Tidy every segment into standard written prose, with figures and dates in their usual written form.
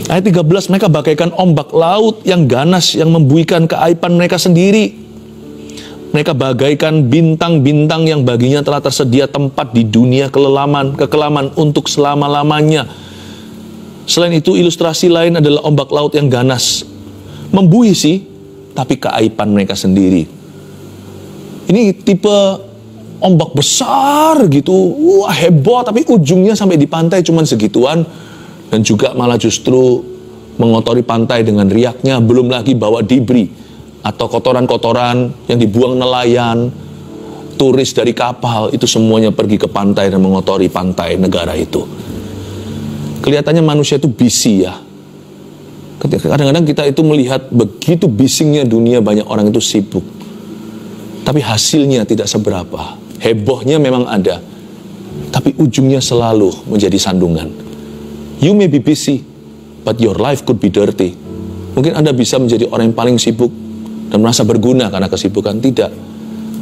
Ayat 13, mereka bagaikan ombak laut yang ganas, yang membuikan keaiban mereka sendiri. Mereka bagaikan bintang-bintang yang baginya telah tersedia tempat di dunia kekelaman untuk selama-lamanya. Selain itu, ilustrasi lain adalah ombak laut yang ganas. Membuih sih, tapi keaiban mereka sendiri. Ini tipe ombak besar gitu, wah heboh, tapi ujungnya sampai di pantai cuman segituan. Dan juga malah justru mengotori pantai dengan riaknya, belum lagi bawa dibri atau kotoran-kotoran yang dibuang nelayan, turis dari kapal, itu semuanya pergi ke pantai dan mengotori pantai negara itu. Kelihatannya manusia itu busy ya. Kadang-kadang kita itu melihat begitu bisingnya dunia, banyak orang itu sibuk. Tapi hasilnya tidak seberapa. Hebohnya memang ada, tapi ujungnya selalu menjadi sandungan. You may be busy, but your life could be dirty. Mungkin Anda bisa menjadi orang yang paling sibuk dan merasa berguna karena kesibukan. Tidak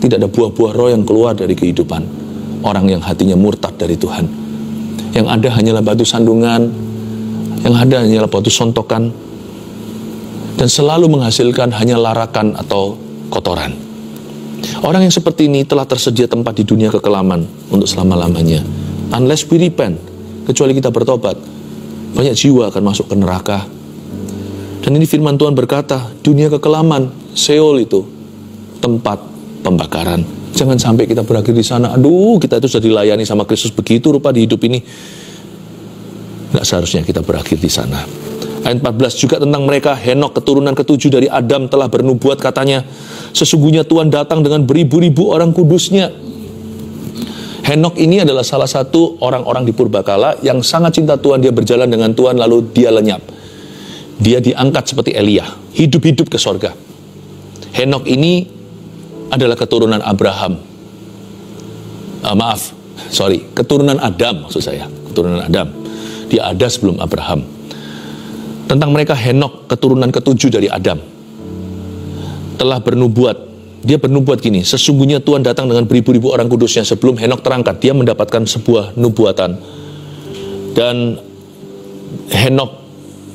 ada buah-buah roh yang keluar dari kehidupan orang yang hatinya murtad dari Tuhan. Yang ada hanyalah batu sandungan, yang ada hanyalah batu sontokan, dan selalu menghasilkan hanya larakan atau kotoran. Orang yang seperti ini telah tersedia tempat di dunia kekelaman untuk selama-lamanya. Unless we repent, kecuali kita bertobat, banyak jiwa akan masuk ke neraka. Dan ini firman Tuhan berkata, dunia kekelaman, Sheol itu tempat pembakaran. Jangan sampai kita berakhir di sana. Aduh, kita itu sudah dilayani sama Kristus begitu rupa di hidup ini. Nggak seharusnya kita berakhir di sana. Ayat 14 juga tentang mereka. Henok, keturunan ketujuh dari Adam, telah bernubuat, katanya, sesungguhnya Tuhan datang dengan beribu-ribu orang kudusnya. Henok ini adalah salah satu orang-orang di Purbakala yang sangat cinta Tuhan. Dia berjalan dengan Tuhan lalu dia lenyap. Dia diangkat seperti Elia, hidup-hidup ke sorga. Henok ini adalah keturunan Abraham. Keturunan Adam maksud saya. Keturunan Adam. Dia ada sebelum Abraham. Tentang mereka, Henok, keturunan ketujuh dari Adam, telah bernubuat. Dia bernubuat gini, sesungguhnya Tuhan datang dengan beribu-ribu orang kudusnya. Sebelum Henok terangkat, dia mendapatkan sebuah nubuatan. Dan Henok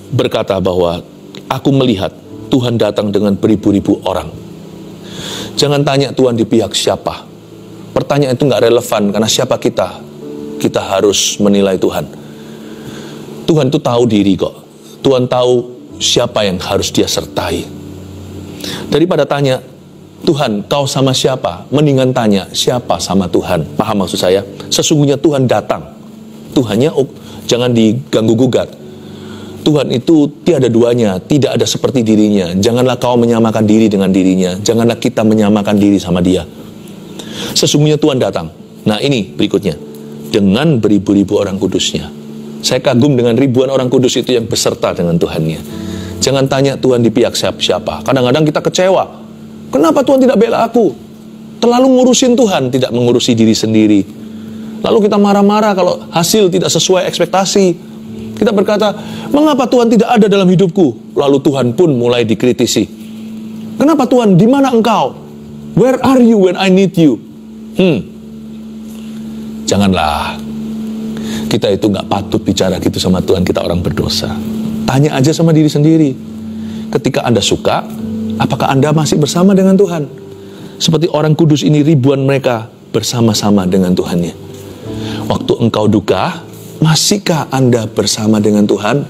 berkata bahwa, aku melihat Tuhan datang dengan beribu-ribu orang. Jangan tanya Tuhan di pihak siapa. Pertanyaan itu nggak relevan, karena siapa kita? Kita harus menilai Tuhan. Tuhan itu tahu diri kok. Tuhan tahu siapa yang harus dia sertai. Daripada tanya, Tuhan, kau sama siapa? Mendingan tanya, siapa sama Tuhan? Paham maksud saya? Sesungguhnya Tuhan datang. Tuhannya jangan diganggu-gugat. Tuhan itu tiada duanya, tidak ada seperti dirinya. Janganlah kau menyamakan diri dengan dirinya. Janganlah kita menyamakan diri sama dia. Sesungguhnya Tuhan datang. Nah ini berikutnya. Dengan beribu-ribu orang kudusnya. Saya kagum dengan ribuan orang kudus itu yang beserta dengan Tuhannya. Jangan tanya Tuhan di pihak siapa. Kadang-kadang kita kecewa. Kenapa Tuhan tidak bela aku? Terlalu ngurusin Tuhan, tidak mengurusi diri sendiri. Lalu kita marah-marah kalau hasil tidak sesuai ekspektasi. Kita berkata, mengapa Tuhan tidak ada dalam hidupku? Lalu Tuhan pun mulai dikritisi. Kenapa Tuhan, di mana engkau? Where are you when I need you? Janganlah. Kita itu gak patut bicara gitu sama Tuhan, kita orang berdosa. Tanya aja sama diri sendiri. Ketika Anda suka, apakah Anda masih bersama dengan Tuhan? Seperti orang kudus ini, ribuan mereka bersama-sama dengan Tuhannya. Waktu engkau duka, masihkah Anda bersama dengan Tuhan?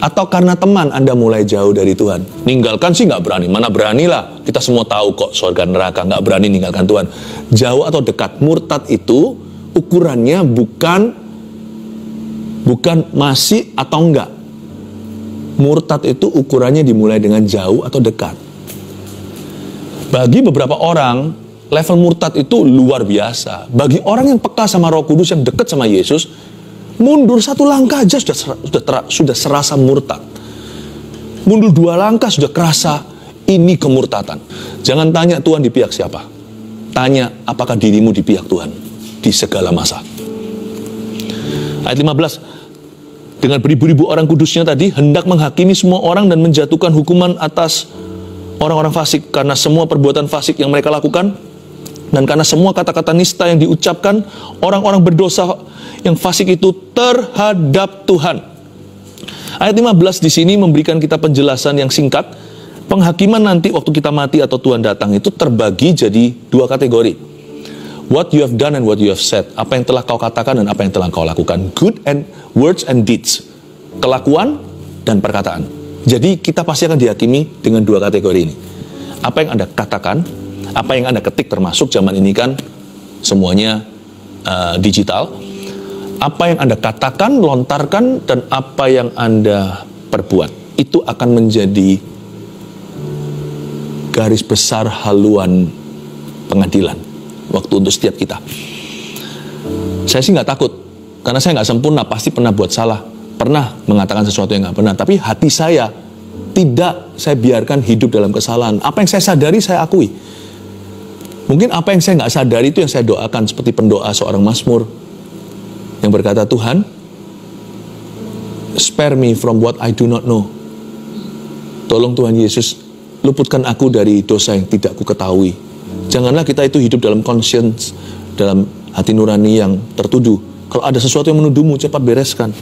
Atau karena teman Anda mulai jauh dari Tuhan? Ninggalkan sih nggak berani. Mana beranilah. Kita semua tahu kok surga neraka, nggak berani ninggalkan Tuhan. Jauh atau dekat. Murtad itu ukurannya bukan masih atau enggak. Murtad itu ukurannya dimulai dengan jauh atau dekat. Bagi beberapa orang, level murtad itu luar biasa. Bagi orang yang peka sama Roh Kudus, yang dekat sama Yesus, mundur satu langkah aja sudah serasa murtad. Mundur dua langkah sudah kerasa ini kemurtatan. Jangan tanya Tuhan di pihak siapa. Tanya apakah dirimu di pihak Tuhan di segala masa. Ayat 15. Dengan beribu-ribu orang kudusnya tadi, hendak menghakimi semua orang dan menjatuhkan hukuman atas orang-orang fasik, karena semua perbuatan fasik yang mereka lakukan, dan karena semua kata-kata nista yang diucapkan orang-orang berdosa yang fasik itu terhadap Tuhan. Ayat 15 di sini memberikan kita penjelasan yang singkat. Penghakiman nanti waktu kita mati atau Tuhan datang itu terbagi jadi dua kategori. What you have done and what you have said. Apa yang telah kau katakan dan apa yang telah kau lakukan. Good and words and deeds. Kelakuan dan perkataan. Jadi kita pasti akan dihakimi dengan dua kategori ini. Apa yang Anda katakan, apa yang Anda ketik, termasuk zaman ini kan semuanya digital. Apa yang Anda katakan, lontarkan, dan apa yang Anda perbuat. Itu akan menjadi garis besar haluan pengadilan waktu untuk setiap kita. Saya sih nggak takut, karena saya nggak sempurna, pasti pernah buat salah, pernah mengatakan sesuatu yang nggak benar, tapi hati saya tidak saya biarkan hidup dalam kesalahan. Apa yang saya sadari, saya akui. Mungkin apa yang saya nggak sadari itu yang saya doakan, seperti pendoa seorang mazmur yang berkata, Tuhan, spare me from what I do not know. Tolong Tuhan Yesus, luputkan aku dari dosa yang tidak ku ketahui. Janganlah kita itu hidup dalam conscience, dalam hati nurani yang tertuduh. Kalau ada sesuatu yang menuduhmu, cepat bereskan.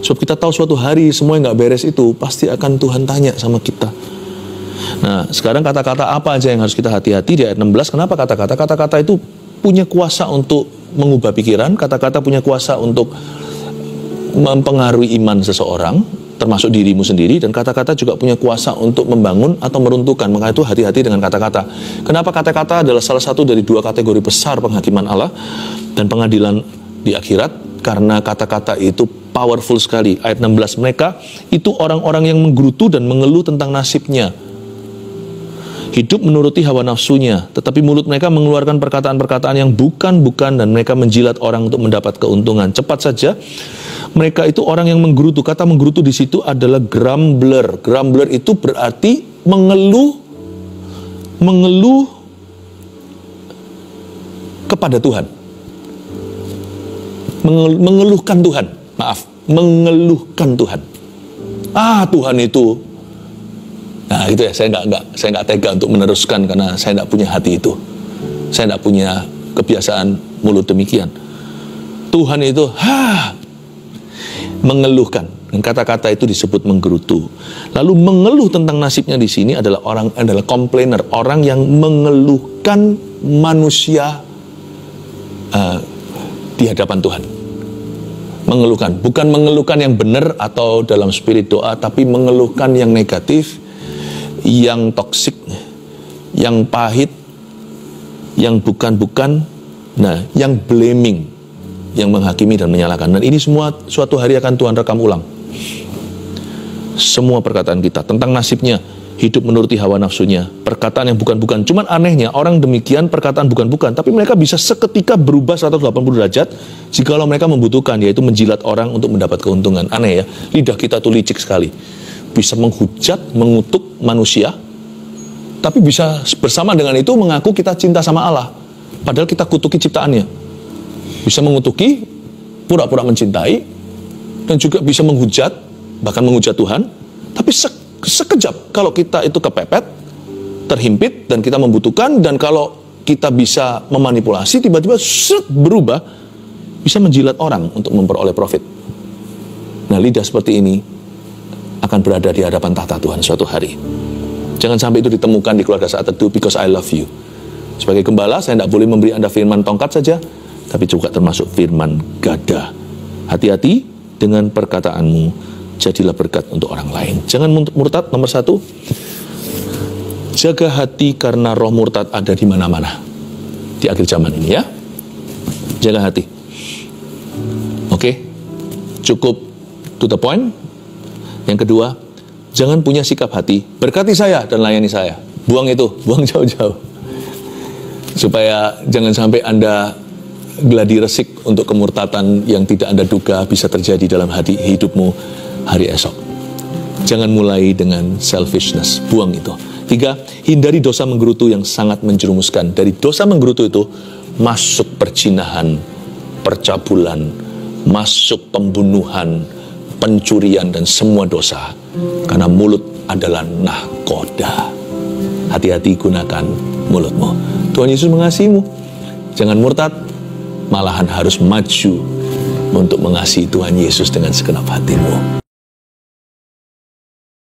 Sebab kita tahu suatu hari semua yang gak beres itu pasti akan Tuhan tanya sama kita. Nah, sekarang kata-kata apa aja yang harus kita hati-hati di ayat 16. Kenapa kata-kata? Kata-kata itu punya kuasa untuk mengubah pikiran. Kata-kata punya kuasa untuk mempengaruhi iman seseorang, termasuk dirimu sendiri, dan kata-kata juga punya kuasa untuk membangun atau meruntuhkan. Maka itu hati-hati dengan kata-kata. Kenapa kata-kata adalah salah satu dari dua kategori besar penghakiman Allah dan pengadilan di akhirat? Karena kata-kata itu powerful sekali. Ayat 16, mereka itu orang-orang yang menggerutu dan mengeluh tentang nasibnya. Hidup menuruti hawa nafsunya, tetapi mulut mereka mengeluarkan perkataan-perkataan yang bukan-bukan, dan mereka menjilat orang untuk mendapat keuntungan. Cepat saja, mereka itu orang yang menggerutu. Kata menggerutu di situ adalah grumbler. Grumbler itu berarti mengeluh kepada Tuhan. Mengeluhkan Tuhan. Maaf, mengeluhkan Tuhan. Tuhan itu. Nah itu ya, saya nggak tega untuk meneruskan karena saya nggak punya hati itu. Saya nggak punya kebiasaan mulut demikian. Tuhan itu mengeluhkan. Dan kata-kata itu disebut menggerutu. Lalu mengeluh tentang nasibnya di sini adalah complainer, orang yang mengeluhkan manusia di hadapan Tuhan. Mengeluhkan, bukan mengeluhkan yang benar atau dalam spirit doa, tapi mengeluhkan yang negatif, yang toksik, yang pahit, yang bukan-bukan, yang blaming, yang menghakimi dan menyalahkan. Dan ini semua suatu hari akan Tuhan rekam ulang. Semua perkataan kita tentang nasibnya, hidup menuruti hawa nafsunya, perkataan yang bukan-bukan. Cuman anehnya, orang demikian perkataan bukan-bukan, tapi mereka bisa seketika berubah 180 derajat jikalau mereka membutuhkan, yaitu menjilat orang untuk mendapat keuntungan. Aneh ya, lidah kita tuh licik sekali. Bisa menghujat, mengutuk manusia, tapi bisa bersama dengan itu mengaku kita cinta sama Allah, padahal kita kutuki ciptaannya. Bisa mengutuki, pura-pura mencintai, dan juga bisa menghujat, bahkan menghujat Tuhan, tapi sekejap kalau kita itu kepepet, terhimpit, dan kita membutuhkan, dan kalau kita bisa memanipulasi, tiba-tiba berubah, bisa menjilat orang untuk memperoleh profit. Nah, lidah seperti ini akan berada di hadapan tahta Tuhan suatu hari. Jangan sampai itu ditemukan di keluarga saat teduh, because I love you. Sebagai gembala, saya tidak boleh memberi Anda firman tongkat saja, tapi juga termasuk firman gada. Hati-hati dengan perkataanmu, jadilah berkat untuk orang lain. Jangan murtad, nomor 1. Jaga hati karena roh murtad ada di mana-mana di akhir zaman ini ya. Jaga hati. Oke, cukup to the point. Yang kedua, jangan punya sikap hati, berkati saya dan layani saya. Buang itu, buang jauh-jauh. Supaya jangan sampai Anda gladi resik untuk kemurtatan yang tidak Anda duga bisa terjadi dalam hidupmu hari esok. Jangan mulai dengan selfishness, buang itu. 3, hindari dosa menggerutu yang sangat menjerumuskan. Dari dosa menggerutu itu masuk perzinahan, percabulan, masuk pembunuhan, pencurian, dan semua dosa. Karena mulut adalah nahkoda. Hati-hati gunakan mulutmu. Tuhan Yesus mengasihimu. Jangan murtad, malahan harus maju untuk mengasihi Tuhan Yesus dengan segenap hatimu.